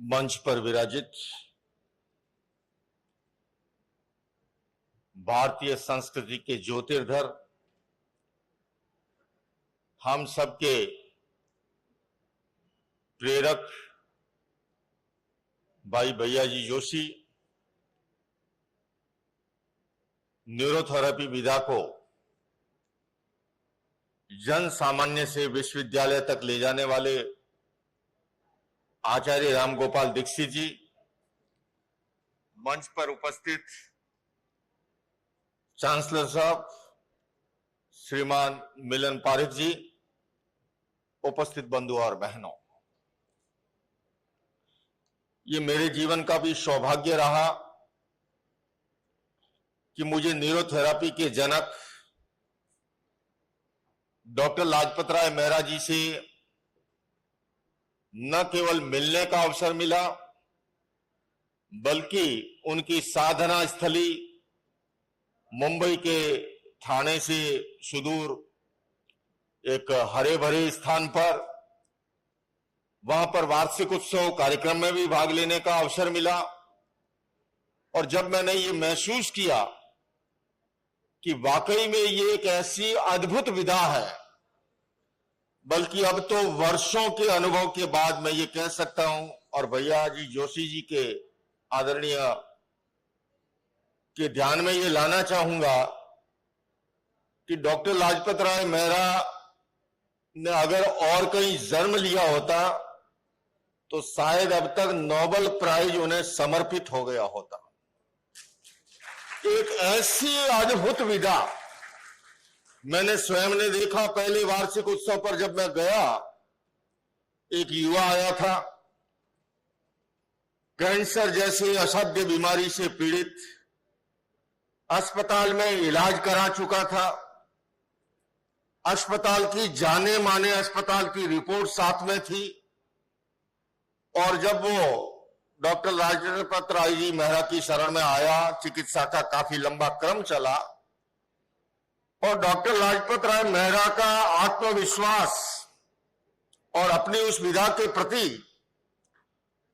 मंच पर विराजित भारतीय संस्कृति के ज्योतिर्धर, हम सबके प्रेरक भाई भैयाजी जोशी न्यूरोथेरेपी विधा को जन सामान्य से विश्वविद्यालय तक ले जाने वाले आचार्य रामगोपाल दीक्षित जी, मंच पर उपस्थित चांसलर साहब श्रीमान मिलन पारिक जी, उपस्थित बंधु और बहनों, ये मेरे जीवन का भी सौभाग्य रहा कि मुझे न्यूरोथेरेपी के जनक डॉक्टर लाजपत राय मेहरा जी से न केवल मिलने का अवसर मिला, बल्कि उनकी साधना स्थली मुंबई के ठाणे से सुदूर एक हरे भरे स्थान पर, वहां पर वार्षिक उत्सव कार्यक्रम में भी भाग लेने का अवसर मिला। और जब मैंने ये महसूस किया कि वाकई में ये एक ऐसी अद्भुत विधा है, बल्कि अब तो वर्षों के अनुभव के बाद मैं ये कह सकता हूं, और भैया जी जोशी जी के आदरणीय के ध्यान में ये लाना चाहूंगा कि डॉक्टर लाजपत राय मेहरा ने अगर और कहीं जन्म लिया होता तो शायद अब तक नोबेल प्राइज उन्हें समर्पित हो गया होता। एक ऐसी अद्भुत विधा मैंने स्वयं ने देखा। पहले वार्षिक उत्सव पर जब मैं गया, एक युवा आया था, कैंसर जैसी असाध्य बीमारी से पीड़ित, अस्पताल में इलाज करा चुका था, अस्पताल की जाने माने अस्पताल की रिपोर्ट साथ में थी। और जब वो डॉक्टर लाजपत राय जी मेहरा की शरण में आया, चिकित्सा का काफी लंबा क्रम चला और डॉक्टर लाजपत राय मेहरा का आत्मविश्वास और अपनी उस विधा के प्रति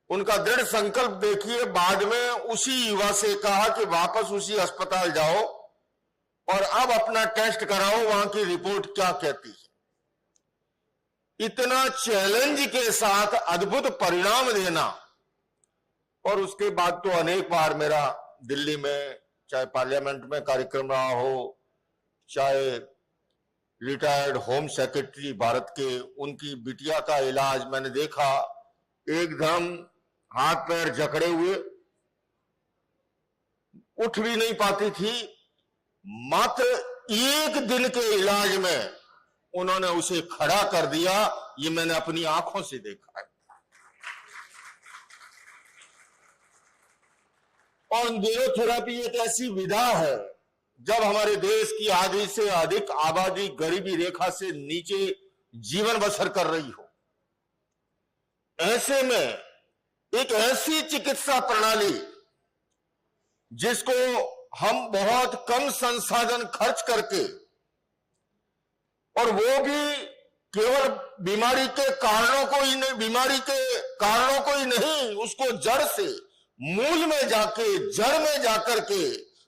उनका दृढ़ संकल्प देखिए। बाद में उसी युवा से कहा कि वापस उसी अस्पताल जाओ और अब अपना टेस्ट कराओ, वहां की रिपोर्ट क्या कहती है। इतना चैलेंज के साथ अद्भुत परिणाम देना। और उसके बाद तो अनेक बार मेरा दिल्ली में चाहे पार्लियामेंट में कार्यक्रम रहा हो, चाहे रिटायर्ड होम सेक्रेटरी भारत के, उनकी बिटिया का इलाज मैंने देखा, एकदम हाथ पैर जकड़े हुए, उठ भी नहीं पाती थी। मात्र एक दिन के इलाज में उन्होंने उसे खड़ा कर दिया। ये मैंने अपनी आंखों से देखा है। और न्यूरोथेरेपी एक ऐसी विधा है, जब हमारे देश की आधी से अधिक आबादी गरीबी रेखा से नीचे जीवन बसर कर रही हो, ऐसे में एक ऐसी चिकित्सा प्रणाली जिसको हम बहुत कम संसाधन खर्च करके, और वो भी केवल बीमारी के कारणों को ही नहीं, उसको जड़ से, मूल में जाके, जड़ में जाकर के,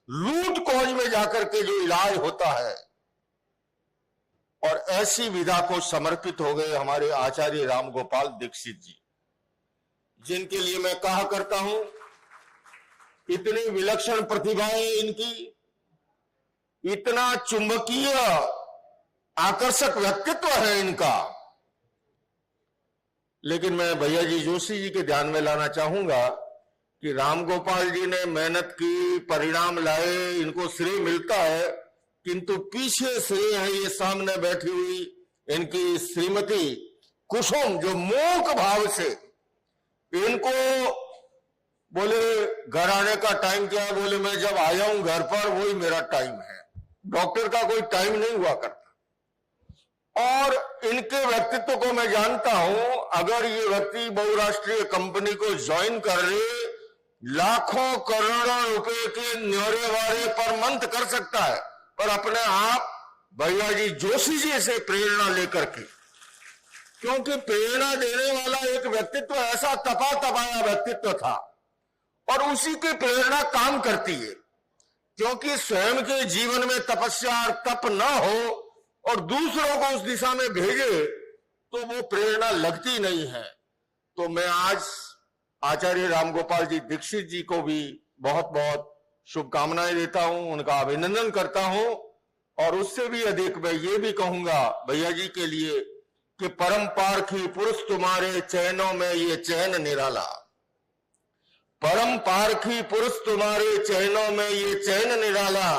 रूट कॉज में जाकर के जो इलाज होता है। और ऐसी विधा को समर्पित हो गए हमारे आचार्य रामगोपाल दीक्षित जी, जिनके लिए मैं कहा करता हूं, इतनी विलक्षण प्रतिभाएं इनकी, इतना चुंबकीय आकर्षक व्यक्तित्व है इनका। लेकिन मैं भैया जी जोशी जी के ध्यान में लाना चाहूंगा कि रामगोपाल जी ने मेहनत की, परिणाम लाए, इनको श्रेय मिलता है, किंतु पीछे श्रेय है ये सामने बैठी हुई इनकी श्रीमती कुसुम, जो मूक भाव से इनको बोले घर आने का टाइम क्या है, बोले मैं जब आया हूं घर पर वही मेरा टाइम है, डॉक्टर का कोई टाइम नहीं हुआ करता। और इनके व्यक्तित्व को मैं जानता हूं, अगर ये व्यक्ति बहुराष्ट्रीय कंपनी को ज्वाइन कर रहे, लाखों करोड़ों रुपए के न्योरे वारे पर मंथ कर सकता है, पर अपने आप भैया जी जोशी जी से प्रेरणा लेकर के क्योंकि प्रेरणा देने वाला एक व्यक्तित्व ऐसा तपा तपाया व्यक्तित्व था और उसी की प्रेरणा काम करती है, क्योंकि स्वयं के जीवन में तपस्या और तप न हो और दूसरों को उस दिशा में भेजे तो वो प्रेरणा लगती नहीं है। तो मैं आज आचार्य रामगोपाल जी दीक्षित जी को भी बहुत बहुत शुभकामनाएं देता हूं, उनका अभिनंदन करता हूं और उससे भी अधिक मैं ये भी कहूंगा भैया जी के लिए कि परम पारखी पुरुष तुम्हारे चैनों में ये चैन निराला, परम पारखी पुरुष तुम्हारे चैनों में ये चैन निराला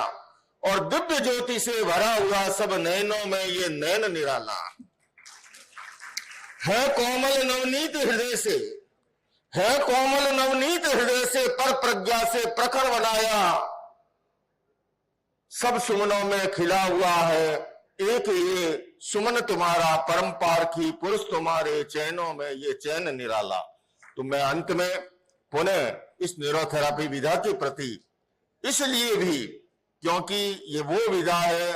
और दिव्य ज्योति से भरा हुआ सब नैनों में ये नैन निराला है। कोमल नवनीत हृदय से है, कोमल नवनीत हृदय से पर प्रज्ञा से प्रखर बनाया, सब सुमनों में खिला हुआ है एक ये सुमन तुम्हारा, परम पारखी पुरुष तुम्हारे चैनों में ये चैन निराला। तो मैं अंत में पुनः इस न्यूरोथेरेपी विधा के प्रति इसलिए भी क्योंकि ये वो विधा है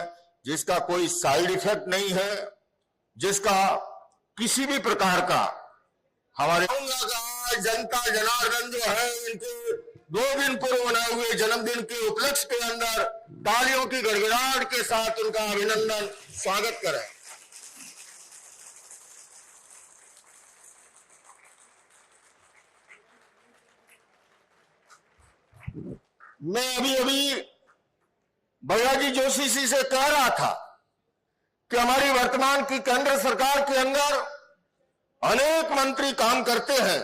जिसका कोई साइड इफेक्ट नहीं है, जिसका किसी भी प्रकार का हमारे जनता जनार्दन जो है इनके 2 दिन पूर्व मनाए हुए जन्मदिन के उपलक्ष्य के अंदर तालियों की गड़गड़ाहट के साथ उनका अभिनंदन स्वागत करें। मैं अभी भैया जी जोशी जी से कह रहा था कि हमारी वर्तमान की केंद्र सरकार के अंदर अनेक मंत्री काम करते हैं,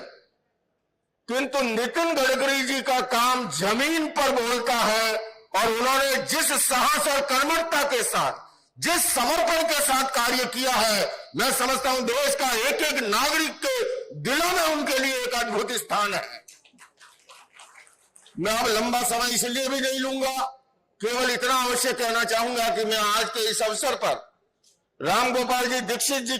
किंतु नितिन गडकरी जी का काम जमीन पर बोलता है और उन्होंने जिस साहस और कर्मठता के साथ, जिस समर्पण के साथ कार्य किया है, मैं समझता हूं देश का एक एक नागरिक के दिलों में उनके लिए एक अद्भुत स्थान है। मैं अब लंबा समय इसलिए भी नहीं लूंगा, केवल इतना अवश्य कहना चाहूंगा कि मैं आज के इस अवसर पर रामगोपाल जी दीक्षित जी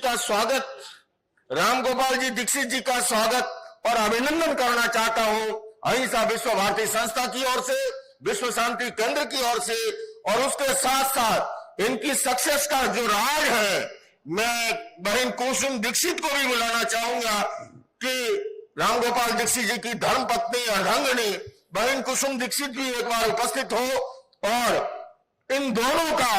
का स्वागत और अभिनंदन करना चाहता हूं अहिंसा विश्व भारती संस्था की ओर से, विश्व शांति केंद्र की ओर से, और उसके साथ साथ इनकी सक्सेस का जो राज है, मैं बहन कुसुम दीक्षित को भी बुलाना चाहूंगा कि रामगोपाल दीक्षित जी की धर्म पत्नी अर्धांगिनी बहन कुसुम दीक्षित भी एक बार उपस्थित हो और इन दोनों का